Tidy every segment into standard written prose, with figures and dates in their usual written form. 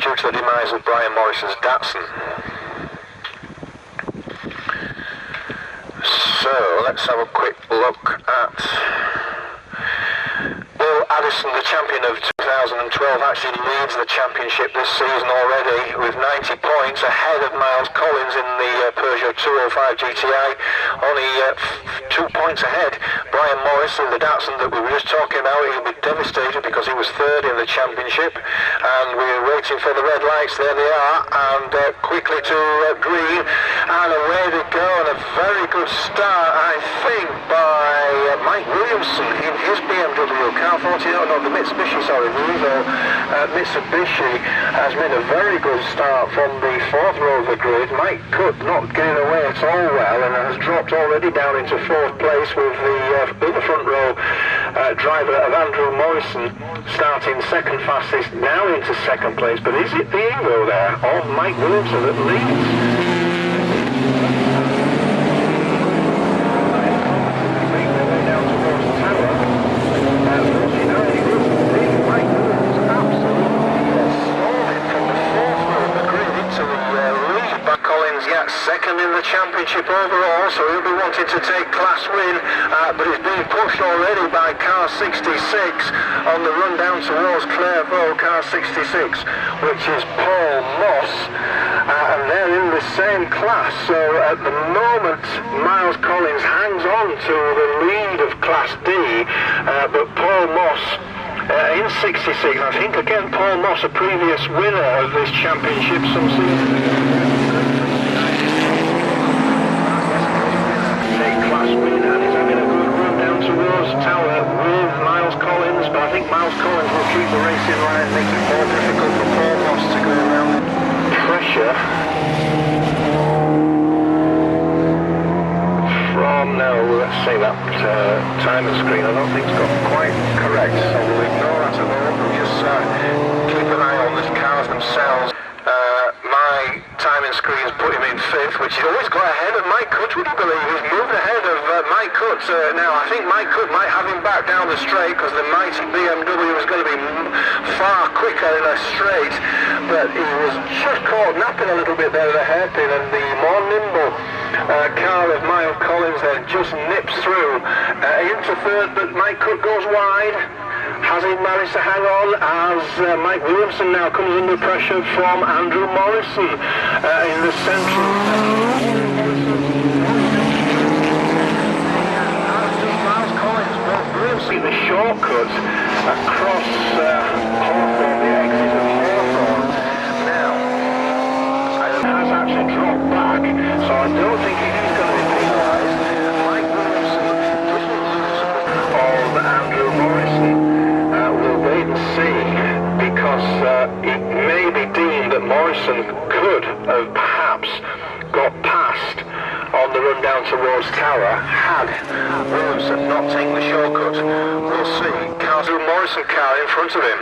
due to the demise of Brian Morrison's Datsun. So let's have a quick look at Will Addison, the champion of 2012, actually leads the championship this season already with 90 points, ahead of Miles Collins in the Peugeot 205 GTI, only 2 points ahead. Brian Morrison, the Datsun that we were just talking about, he'll be devastated because he was third in the championship, and we're waiting for the red lights. There they are, and quickly to green, and away they go, and a very good start, I think, by Mike Williamson in his BMW car 40, no, the Mitsubishi, sorry, the Evo Mitsubishi has made a very good start from the fourth row of the grid. Mike Cook not getting away at all well, and has dropped already down into fourth place with the front row driver of Andrew Morrison starting second fastest, now into second place. But is it the Evo there, or Mike Williamson that leads? Second in the championship overall, so he'll be wanting to take class win, but he's being pushed already by car 66 on the run down towards Clairvaux, car 66, which is Paul Moss, and they're in the same class. So at the moment Miles Collins hangs on to the lead of class D, but Paul Moss in 66, I think again Paul Moss, a previous winner of this championship some seasons ago. And he's having a good run down towards Tower with Miles Collins, but I think Miles Collins will keep the racing line, make it more difficult for Paul Moss to go around. Pressure from, now let's say that timer screen, I don't think it's got quite correct, so we'll ignore that at the moment. We'll just keep an eye on the cars themselves. My timing screen's put him in fifth, which he's always got ahead of Mike Cook, would you believe? He's moved ahead of Mike Cook now. I think Mike Cook might have him back down the straight because the mighty BMW was going to be far quicker in a straight, but he was just caught napping a little bit there at the hairpin, and the more nimble car of Miles Collins then just nips through into third, but Mike Cook goes wide. Has he managed to hang on as Mike Williamson now comes under pressure from Andrew Morrison in the central section? Miles Collins, both Williamson, the shortcut across Hawthorne, the exit of Hawthorne. Now, has actually dropped back, so I don't think he's going to be penalised. Mike Williamson doesn't lose on Andrew Morrison. We'll wait and see, because it may be deemed that Morrison could have perhaps got past on the run down towards Tower had Williamson not taken the shortcut. We'll see. Andrew Morrison car in front of him.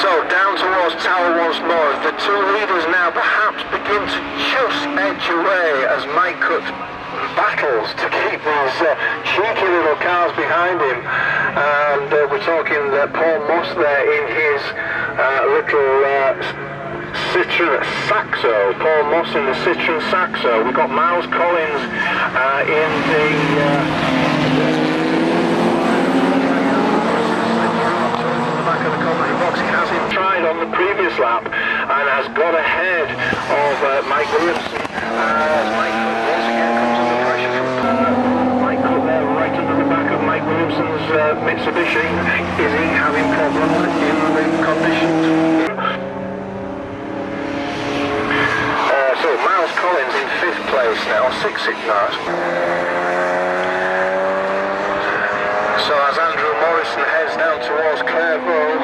So down towards Tower once more. The two leaders now perhaps begin to just edge away as Mike Cook battles to keep these cheeky little cars behind him, and we're talking Paul Moss there in his little Citroen Saxo. Paul Moss in the Citroen Saxo. We've got Miles Collins in the back of the commentary box. He has him tried on the previous lap and has got ahead of Mike Williamson as Mike once again comes under pressure from Mike Cook there right under the back of Mike Williamson's Mitsubishi. Is he having problems in the conditions? So Miles Collins in fifth place now, sixth now. So as Andrew Morrison heads down towards Clairvaux,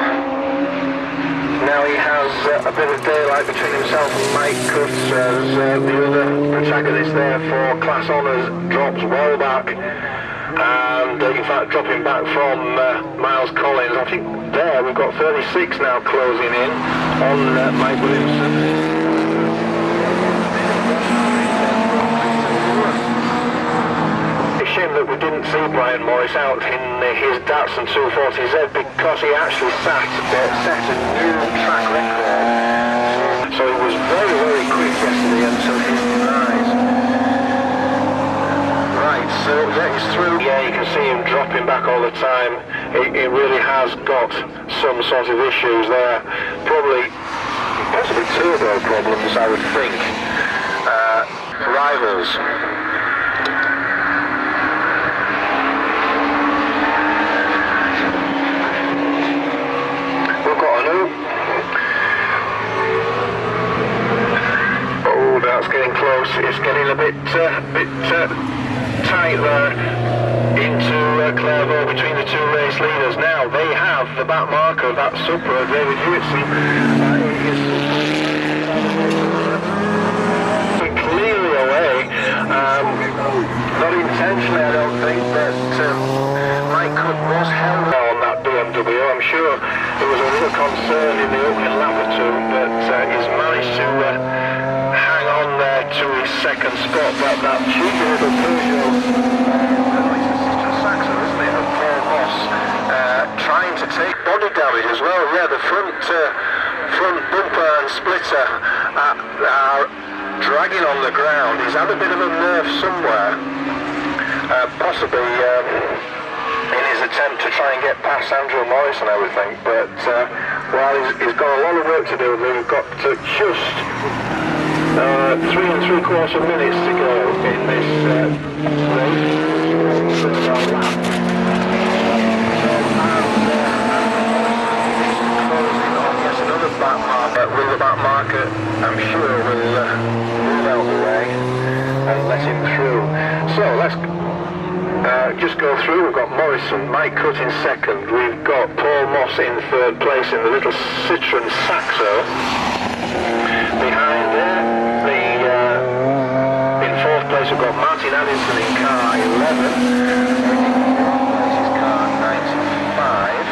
now he has a bit of daylight between himself and Mike Cook as the other protagonist there for class honours drops well back, and in fact dropping back from Miles Collins. I think there we've got 36 now closing in on Mike Williamson. shame that we didn't see Brian Morris out in his Datsun 240Z, because he actually set a new track record. So he was very, very quick yesterday until his demise. Right, so yeah, he's through. Yeah, you can see him dropping back all the time. It really has got some sort of issues there. Possibly turbo problems, I would think. Rivals. We've got a new. Oh, that's getting close. It's getting a bit tight there into Clairvaux between the two race leaders. Now they have the back marker of that Supra, David Hewitson, clearly away. Not intentionally, I don't think, but Mike Cook was held on that BMW. I'm sure there was a little concern in the opening lap or two, but he's managed to hang on there to his second spot. That cheeky little Peugeot, it's a Saxo, isn't it, of Paul Moss, trying to take body damage as well. Yeah, the front bumper and splitter are dragging on the ground. He's had a bit of a nerve somewhere, possibly in his attempt to try and get past Andrew Morris and everything, but well, he's got a lot of work to do. We've got just 3 3/4 minutes to go in this race. Yes, another back marker. Will the back marker, I'm sure, will move out the way and let him through. So let's just go through. We've got Morrison, Mike Cutt in second. We've got Paul Moss in third place in the little Citroen Saxo. Behind there, in fourth place we've got Martin Addison in car 11. This is car 95.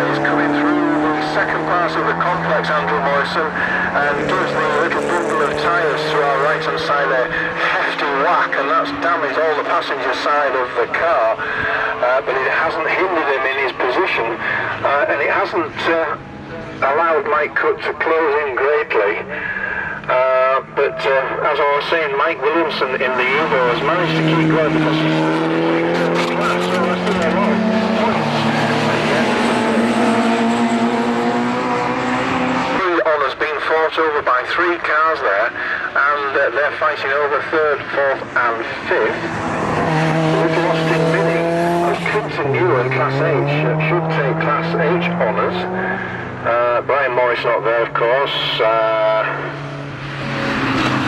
He's coming through the second pass of the complex, Andrew Morrison, and gives the little bundle of tyres to our right hand side there. Hefty whack, and that's damaged all the passenger side of the car, but it hasn't hindered him in his position, and it hasn't allowed Mike Cook to close in greatly. But as I was saying, Mike Williamson in the Evo has managed to keep going because he's class, so that's still a lot of points at the end of the day. The honour's been fought over by 3 cars there, and they're fighting over 3rd, 4th and 5th. With Austin Binning and Clinton Ewan, Class H, should take Class H honours. Brian Morris not there, of course. I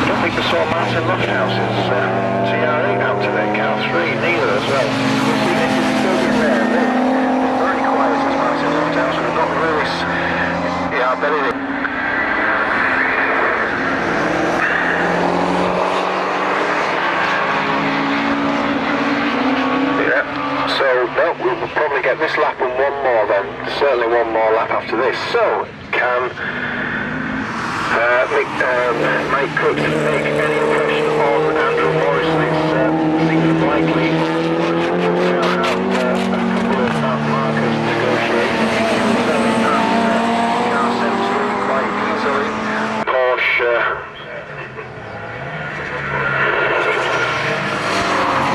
don't think they saw Martin Lofthouse's TR8 out today, car 3, neither as well. You see, this is still there. They're very quiet as Martin Lofthouse, and not really. Yeah, I bet it is. Yeah, so no, we'll probably get this lap and one more then. Certainly one more lap after this. So, can Mike Cook make any impression on Andrew Morrison? It seems likely. We'll have a couple of markers negotiated. Car 17 quite easily. Porsche.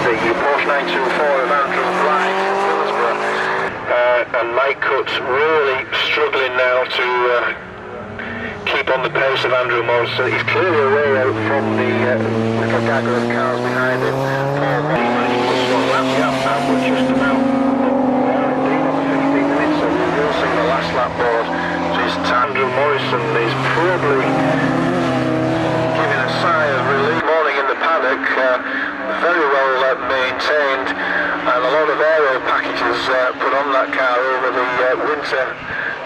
The Porsche 924 of Andrew Blythe from Middlesbrough. And Mike Cook's really struggling now to keep on the pace of Andrew Morrison. He's clearly away out from the little gagger of cars behind him. Paul managed to push one lap gap, and we're just about indeed on the 15 minutes, so we're using the last lap board. Just Andrew Morrison is probably giving a sigh of relief. Morning in the paddock, very well maintained, and a lot of aero packages put on that car over the winter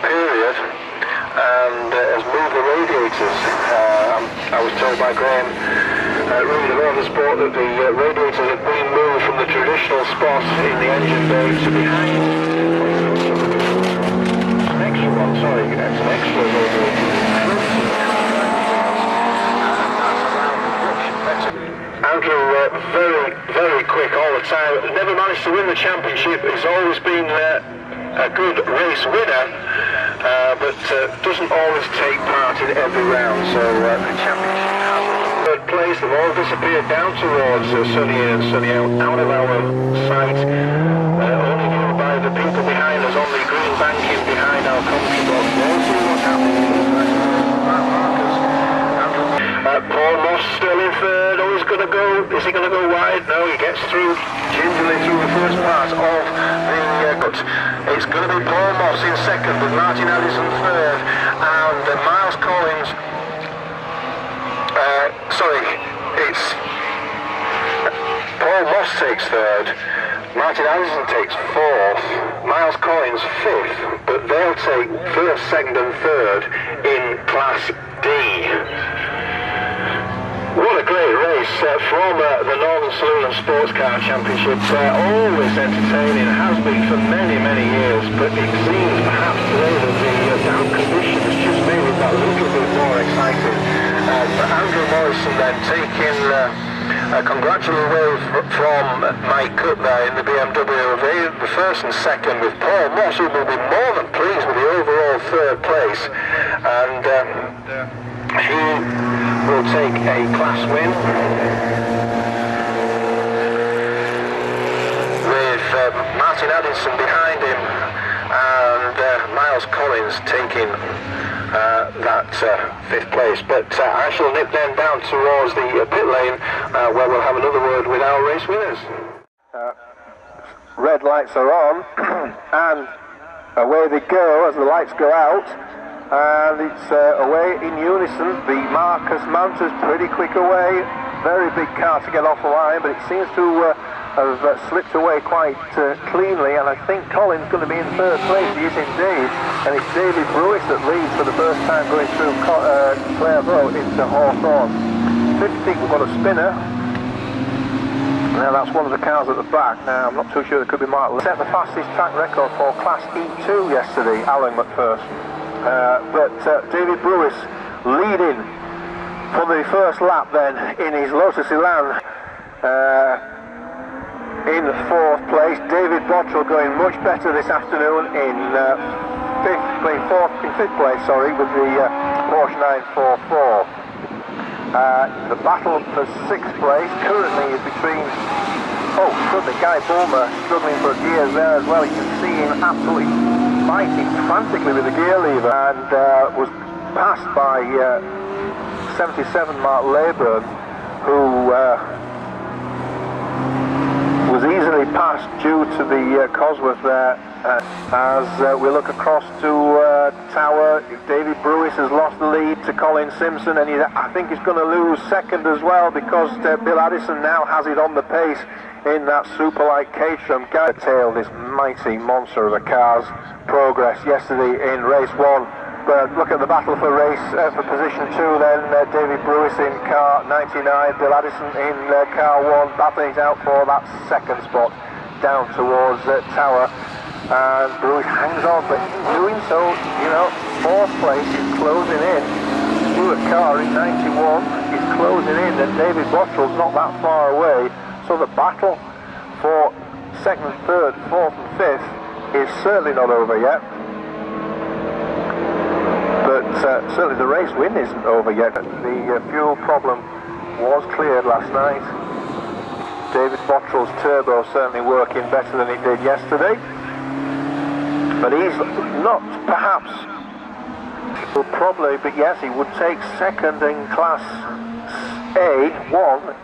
period, and has moved the radiators. I was told by Graham Rudy of Motorsport that the radiators had been moved from the traditional spot in the engine bay to behind. An extra one, sorry, that's an extra radiator. Andrew, very, very quick all the time. Championship has always been a good race winner, but doesn't always take part in every round. So the Championship has third place. They've all disappeared down towards Sunny and Sunny out of our sight. Only viewed by the people behind us on the green banking behind our commentary box. We'll see what's happening. Paul Moss still in third. Oh, he's going to go. Is he going to go wide? No, he gets through gingerly through the first part of the cut. It's going to be Paul Moss in second with Martin Addison third, and Miles Collins. Sorry, it's Paul Moss takes third. Martin Addison takes fourth. Miles Collins fifth, but they'll take first, second, and third in Class D. What a great race from the Northern Saloon and Sports Car Championship. Always entertaining, has been for many, many years, but it seems perhaps today that the damp conditions just made it that little bit more exciting. Andrew Morrison then taking a congratulatory wave from Mike Cook there in the BMW, the first and second, with Paul Moss, who will be more than pleased with the overall third place, and he will take a class win with Martin Addison behind him and Miles Collins taking that fifth place. But I shall nip then down towards the pit lane where we'll have another word with our race winners. Red lights are on and away they go as the lights go out. And it's away in unison. The Marcus Manta's pretty quick away. Very big car to get off the line, but it seems to have slipped away quite cleanly. And I think Colin's going to be in third place. He is indeed. And it's David Brewis that leads for the first time going through Clairvaux into Hawthorne. 15th, we've got a spinner. Now that's one of the cars at the back. Now I'm not too sure it could be Mark. Set the fastest track record for Class E2 yesterday, Alan McPherson. But David Brewis leading for the first lap then in his Lotus Elan in fourth place. David Bottrell going much better this afternoon in fifth place, sorry, with the Porsche 944. The battle for sixth place currently is between Guy Bulmer struggling for gears there as well. You can see him absolutely fighting frantically with the gear lever, and was passed by 77 Mark Leyburn, who was easily passed due to the Cosworth there. As we look across to Tower, David Brewis has lost the lead to Colin Simpson, and I think he's going to lose second as well, because Bill Addison now has it on the pace in that Superlight Caterham. Tail this mighty monster of a car's progress yesterday in race 1. But look at the battle for position 2 then. David Brewis in car 99, Bill Addison in car 1, battling it out for that second spot down towards Tower. And Brewis hangs on, but in doing so, you know, fourth place is closing in. Stuart Carr in 91 is closing in, and David Bottrell's not that far away. So the battle for second, third, fourth and fifth is certainly not over yet. But certainly the race win isn't over yet. The fuel problem was cleared last night. David Bottrell's turbo certainly working better than it did yesterday. But he's not perhaps, probably, but yes, he would take second in Class A1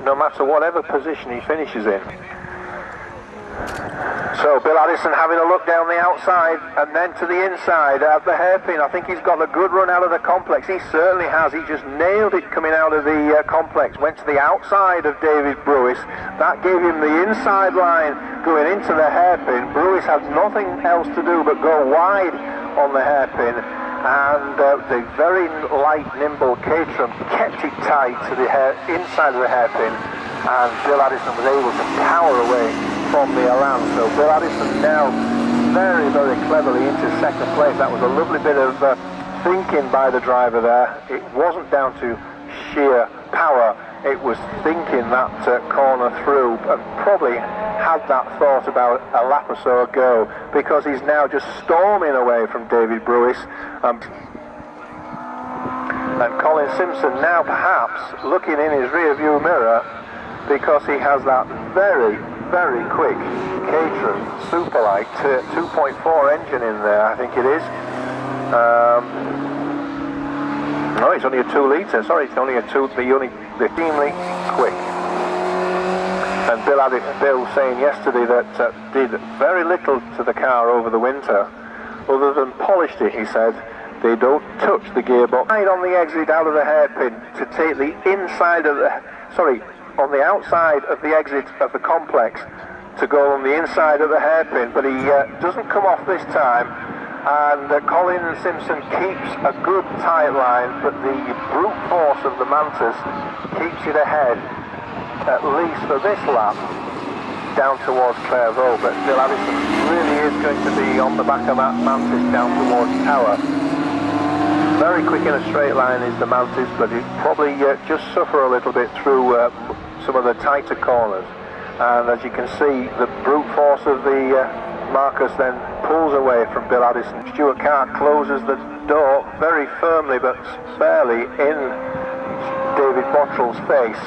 no matter whatever position he finishes in. So Bill Addison having a look down the outside and then to the inside at the hairpin. I think he's got a good run out of the complex. He certainly has. He just nailed it coming out of the complex. Went to the outside of David Brewis. That gave him the inside line going into the hairpin. Brewis had nothing else to do but go wide on the hairpin. And the very light, nimble Caterham kept it tight to the inside of the hairpin, and Bill Addison was able to power away from the Elan. So Bill Addison now very, very cleverly into second place. That was a lovely bit of thinking by the driver there. It wasn't down to sheer power. it was thinking that corner through, and probably had that thought about a lap or so ago, because he's now just storming away from David Brewis. And Colin Simpson now perhaps looking in his rear view mirror, because he has that very, very quick Caterham Superlight 2.4 engine in there, I think it is. No, it's only a 2 litre, sorry, it's only a 2, the extremely quick. And Bill saying yesterday that did very little to the car over the winter, other than polished it, he said. They don't touch the gearbox. Right on the exit out of the hairpin to take the inside of the, on the outside of the exit of the complex to go on the inside of the hairpin, but he doesn't come off this time. And Colin Simpson keeps a good tight line, but the brute force of the Mantis keeps it ahead, at least for this lap, down towards Clairvaux. But Bill Addison really is going to be on the back of that Mantis down towards Tower. Very quick in a straight line is the Mantis, but he'll probably just suffer a little bit through some of the tighter corners. And as you can see, the brute force of the Marcus then pulls away from Bill Addison. Stuart Carr closes the door very firmly but barely in David Bottrell's face.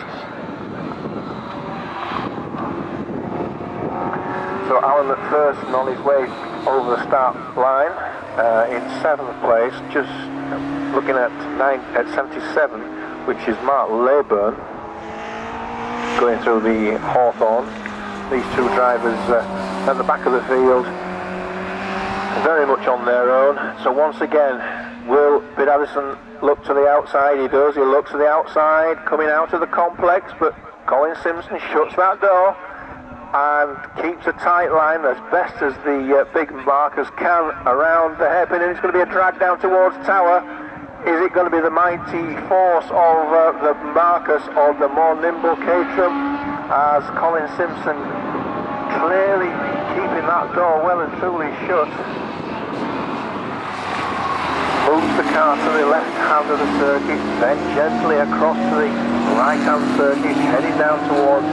So Alan McPherson on his way over the start line in 7th place, just looking at 77, which is Mark Leyburn, going through the Hawthorn. These two drivers at the back of the field, very much on their own. So once again, will Bill Addison look to the outside? He does, he looks to the outside, coming out of the complex, but Colin Simpson shuts that door and keeps a tight line as best as the big Marcus can around the hairpin, and it's going to be a drag down towards Tower. Is it going to be the mighty force of the Marcus or the more nimble Caterham, as Colin Simpson clearly keeping that door well and truly shut? Moves the car to the left hand of the circuit, then gently across to the right hand circuit, heading down towards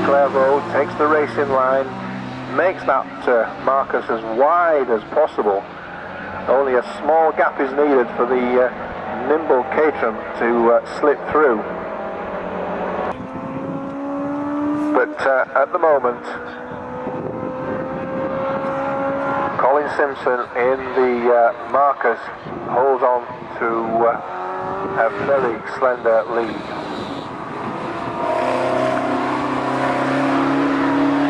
Clairvaux, takes the racing line, makes that Marcus as wide as possible. Only a small gap is needed for the nimble Caterham to slip through. But at the moment, Colin Simpson in the Marcus holds on to a very slender lead.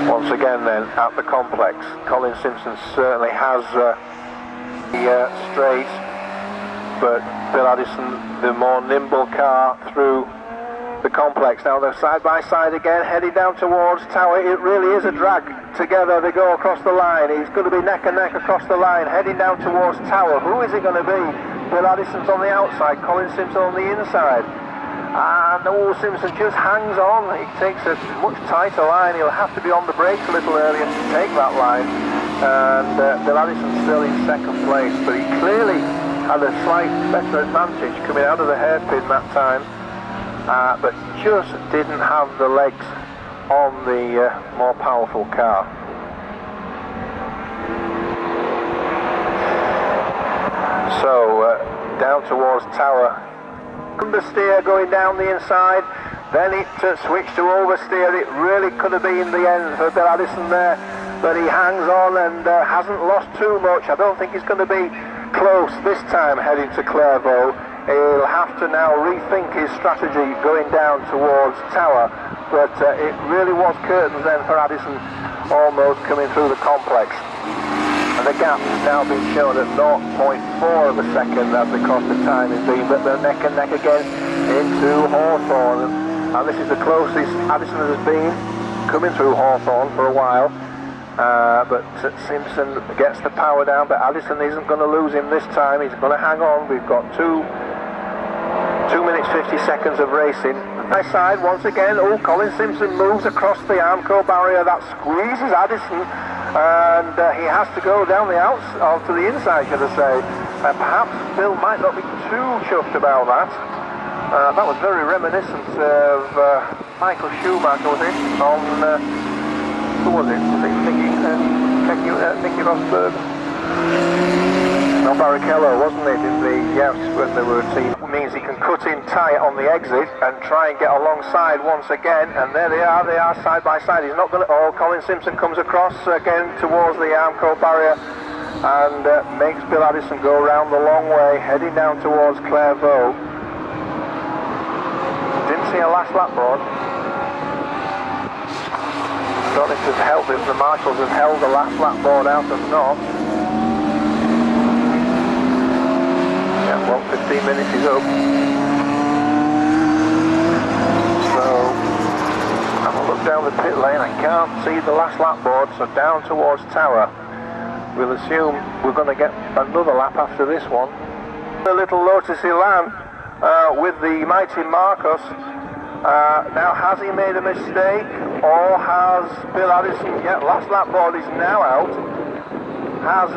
Once again then, at the complex, Colin Simpson certainly has the straight, but Bill Addison, the more nimble car through the complex. Now they're side by side again, heading down towards Tower. It really is a drag together. They go across the line. He's going to be neck and neck across the line, heading down towards Tower. Who is it going to be? Bill Addison's on the outside, Colin Simpson on the inside. And Simpson just hangs on. He takes a much tighter line. He'll have to be on the brakes a little earlier to take that line. And Bill Addison's still in 2nd place, but he clearly had a slight better advantage coming out of the hairpin that time, but just didn't have the legs on the more powerful car. So down towards Tower, understeer going down the inside, then it switched to oversteer. It really could have been the end for Bill Addison there, but he hangs on and hasn't lost too much. I don't think he's going to be close this time heading to Clairvaux. He'll have to now rethink his strategy going down towards Tower, but it really was curtains then for Addison, almost coming through the complex. And the gap has now been shown at 0.4 of a second as the cost of time has been, but they're neck and neck again into Hawthorn. And this is the closest Addison has been coming through Hawthorn for a while. But Simpson gets the power down, but Addison isn't going to lose him this time. He's going to hang on. We've got 2 minutes 50 seconds of racing. By side once again. Colin Simpson moves across the Armco barrier. That squeezes Addison, and he has to go down the outside, to the inside, should I say. Perhaps Bill might not be too chuffed about that. That was very reminiscent of Michael Schumacher, was it? On who was it? Was it Nicky Rosberg? No, Barrichello, wasn't it? In the when they were team, means he can cut in tight on the exit and try and get alongside once again. And there they are side by side. He's not going to. Oh, Colin Simpson comes across again towards the Armco barrier and makes Bill Addison go around the long way, heading down towards Clairvaux. Didn't see a last lap board. Don't know if it's helped if the marshals have held the last lap board out or not. Yeah, well, 15 minutes is up. So, have a look down the pit lane. I can't see the last lap board, so down towards Tower. We'll assume we're going to get another lap after this one. A little Lotus Elan with the mighty Marcos. Now, has he made a mistake, or has Bill Addison, yeah, last lap board is now out. Has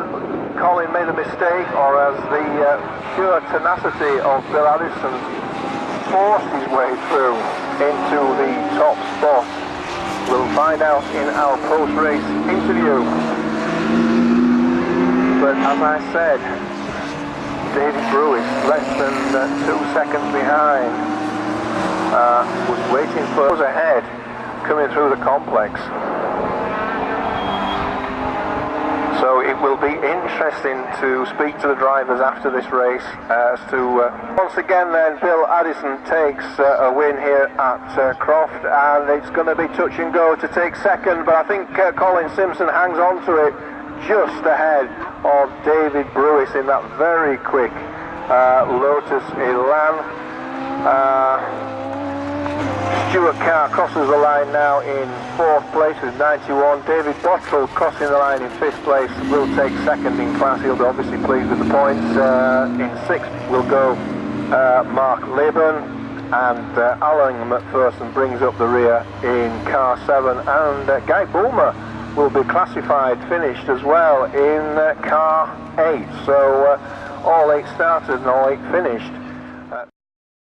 Colin made a mistake, or has the pure tenacity of Bill Addison forced his way through into the top spot? We'll find out in our post-race interview. But as I said, David Brewis, less than 2 seconds behind, was waiting for us ahead, coming through the complex. So it will be interesting to speak to the drivers after this race as to once again then Bill Addison takes a win here at Croft, and it's going to be touch and go to take second, but I think Colin Simpson hangs on to it just ahead of David Brewis in that very quick Lotus Elan. Stuart Carr crosses the line now in 4th place with 91. David Bottrell crossing the line in 5th place, will take second in class. He'll be obviously pleased with the points. In 6th will go Mark Laban, and Alan McPherson brings up the rear in car 7, and Guy Bulmer will be classified finished as well in car 8. So all 8 started and all 8 finished